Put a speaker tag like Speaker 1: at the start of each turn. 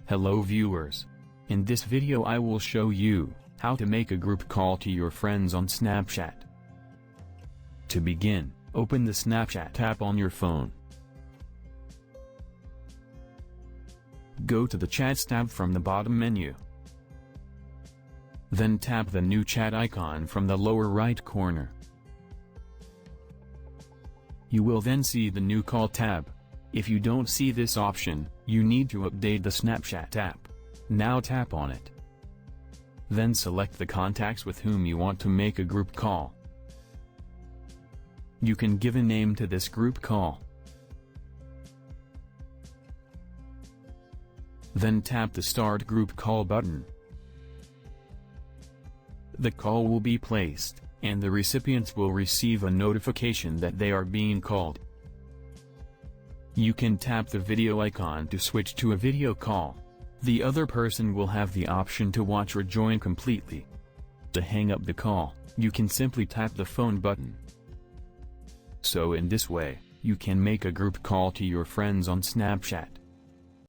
Speaker 1: Hello viewers. In this video I will show you how to make a group call to your friends on Snapchat. To begin, open the Snapchat app on your phone. Go to the Chats tab from the bottom menu. Then tap the new chat icon from the lower right corner. You will then see the new call tab. If you don't see this option, you need to update the Snapchat app. Now tap on it. Then select the contacts with whom you want to make a group call. You can give a name to this group call. Then tap the Start Group Call button. The call will be placed, and the recipients will receive a notification that they are being called. You can tap the video icon to switch to a video call. The other person will have the option to watch or join completely. To hang up the call, you can simply tap the phone button. So in this way, you can make a group call to your friends on Snapchat.